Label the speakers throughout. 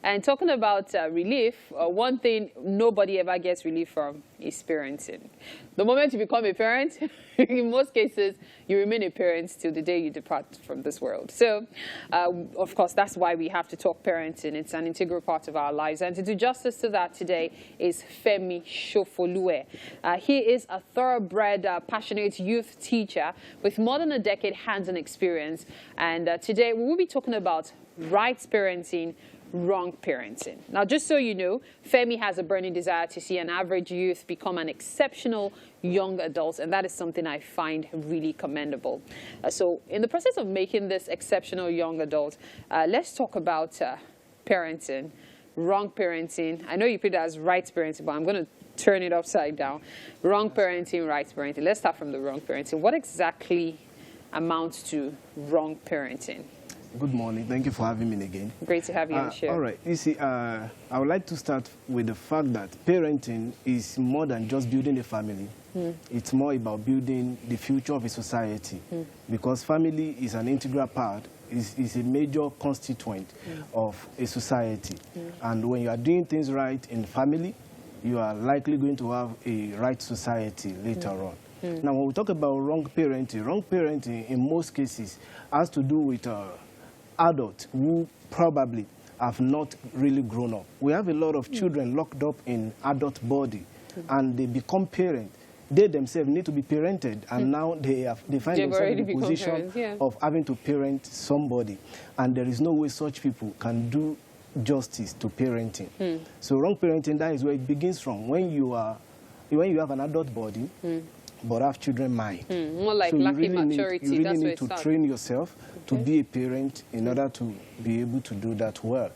Speaker 1: And talking about relief, one thing nobody ever gets relief from is parenting. The moment you become a parent, in most cases, you remain a parent till the day you depart from this world. So, of course, that's why we have to talk parenting. It's an integral part of our lives. And to do justice to that today is Femi Shofoluwe. He is a thoroughbred, passionate youth teacher with more than a decade hands-on experience. And today we will be talking about right parenting, wrong parenting. Now, just so you know, Femi has a burning desire to see an average youth become an exceptional young adult, and that is something I find really commendable. So in the process of making this exceptional young adult, let's talk about parenting, wrong parenting. I know you put it as right parenting, but I'm going to turn it upside down. Wrong parenting, right parenting. Let's start from the wrong parenting. What exactly amounts to wrong parenting?
Speaker 2: Good morning. Thank you for having me again.
Speaker 1: Great to have you on the show.
Speaker 2: All right. You see, I would like to start with the fact that parenting is more than just building a family. It's more about building the future of a society, because family is an integral part, is a major constituent of a society. And when you are doing things right in family, you are likely going to have a right society later on. Now, when we talk about wrong parenting in most cases has to do with adults who probably have not really grown up. We have a lot of children locked up in adult body, and they become parents. They themselves need to be parented, and now they find themselves in the position of having to parent somebody. And there is no way such people can do justice to parenting. So wrong parenting, that is where it begins from. When you have an adult body, but have children mind.
Speaker 1: More like
Speaker 2: so
Speaker 1: lacking maturity.
Speaker 2: You really need to train yourself to be a parent in order to be able to do that well.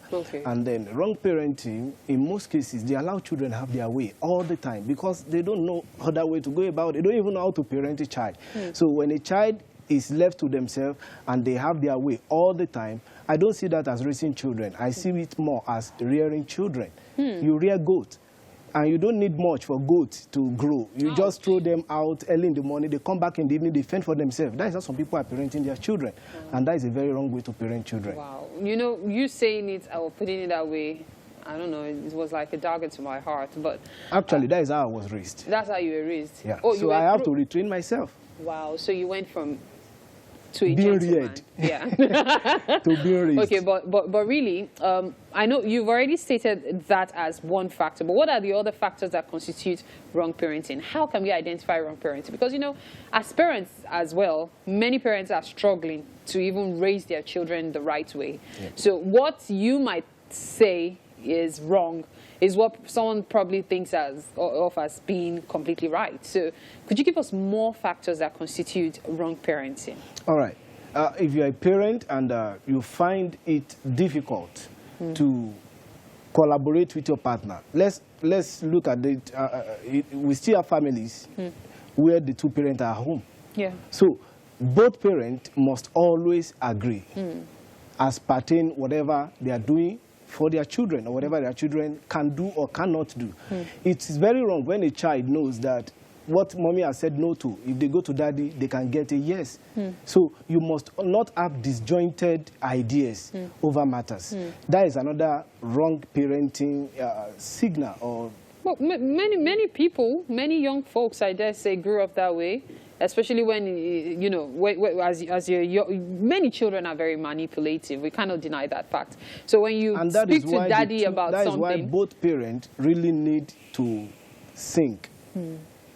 Speaker 2: And then wrong parenting, in most cases, they allow children to have their way all the time because they don't know other way to go about it. They don't even know how to parent a child. So when a child is left to themselves and they have their way all the time, I don't see that as raising children. I see it more as rearing children. You rear goats. And you don't need much for goats to grow. You just throw them out early in the morning, they come back in the evening, they fend for themselves. That is how some people are parenting their children. And that is a very wrong way to parent children.
Speaker 1: Wow. You know, you saying it or putting it that way, I don't know, it was like a dagger to my heart. But
Speaker 2: actually, that is how I was raised.
Speaker 1: That's how you were raised?
Speaker 2: Yeah. Oh, so I have to retrain myself.
Speaker 1: Wow. So you went from to a
Speaker 2: being
Speaker 1: gentleman.
Speaker 2: reared.
Speaker 1: Yeah.
Speaker 2: To being raised.
Speaker 1: Okay, but really, I know you've already stated that as one factor, but what are the other factors that constitute wrong parenting? How can we identify wrong parenting? Because, you know, as parents as well, many parents are struggling to even raise their children the right way. So what you might say is wrong is what someone probably thinks of as being completely right. So could you give us more factors that constitute wrong parenting?
Speaker 2: All right. If you're a parent and you find it difficult to collaborate with your partner, let's look at it. We still have families where the two parents are home. Yeah. So both parents must always agree as pertain whatever they are doing for their children or whatever their children can do or cannot do. It's very wrong when a child knows that what mommy has said no to, if they go to daddy, they can get a yes. So you must not have disjointed ideas over matters. That is another wrong parenting signal. Or
Speaker 1: well, many people, many young folks, I dare say, grew up that way. Especially when, you know, many children are very manipulative. We cannot deny that fact. So when you speak to daddy about something...
Speaker 2: That is why both parents really need to think.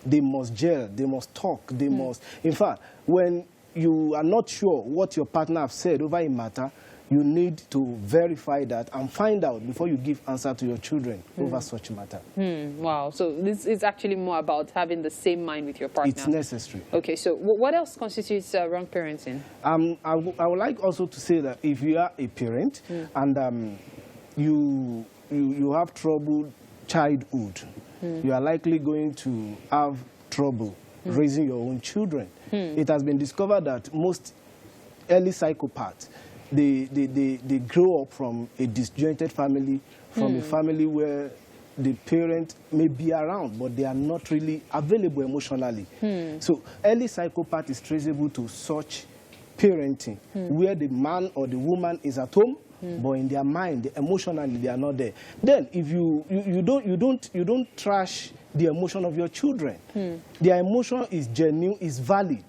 Speaker 2: They must gel, they must talk, they must... In fact, when you are not sure what your partner has said over a matter, you need to verify that and find out before you give answer to your children over such matter.
Speaker 1: Wow. So this is actually more about having the same mind with your partner.
Speaker 2: It's necessary.
Speaker 1: Okay. So what else constitutes wrong parenting?
Speaker 2: I would like also to say that if you are a parent and you have troubled childhood, you are likely going to have trouble raising your own children. It has been discovered that most early psychopaths, they grow up from a disjointed family, from a family where the parent may be around, but they are not really available emotionally. So early psychopath is traceable to such parenting, where the man or the woman is at home, but in their mind, emotionally, they are not there. Then, if you don't trash the emotion of your children. Their emotion is genuine, is valid.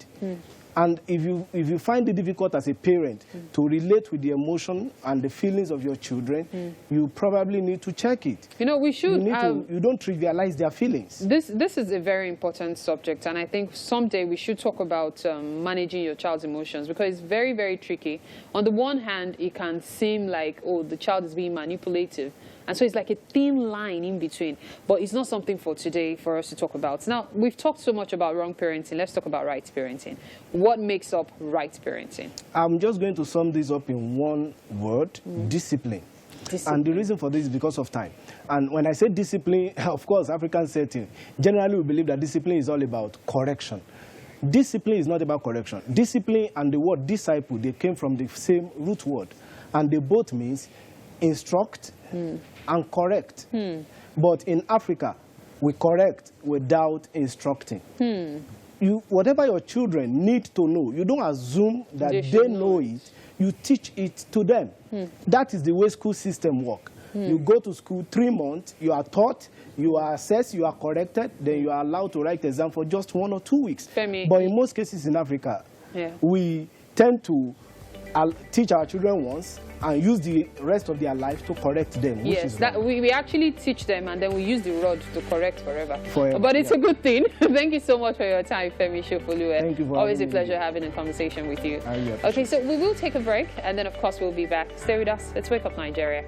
Speaker 2: And if you find it difficult as a parent to relate with the emotion and the feelings of your children, you probably need to check it.
Speaker 1: You know, we should.
Speaker 2: You don't trivialize their feelings.
Speaker 1: This is a very important subject, and I think someday we should talk about managing your child's emotions, because it's very, very tricky. On the one hand, it can seem like, oh, the child is being manipulative. And so it's like a thin line in between. But it's not something for today for us to talk about. Now, we've talked so much about wrong parenting. Let's talk about right parenting. What makes up right parenting? I'm
Speaker 2: just going to sum this up in one word: discipline. And the reason for this is because of time. And when I say discipline, of course, African setting, generally we believe that discipline is all about correction. Discipline is not about correction. Discipline and the word disciple, they came from the same root word. And they both means instruct and correct. But in Africa, we correct without instructing. Whatever your children need to know, you don't assume that they know it. You teach it to them. That is the way school system works. You go to school 3 months, you are taught, you are assessed, you are corrected, then you are allowed to write exam for just 1 or 2 weeks.
Speaker 1: Femi,
Speaker 2: but in most cases in Africa, we tend to teach our children once and use the rest of their life to correct them.
Speaker 1: Yes, that we actually teach them, and then we use the rod to correct forever. But it's
Speaker 2: a
Speaker 1: good thing. Thank you so much for your time, Femi Shofoluwe.
Speaker 2: Thank you for
Speaker 1: always a pleasure having a conversation with you. Okay, so we will take a break, and then of course we'll be back. Stay with us. Let's wake up Nigeria.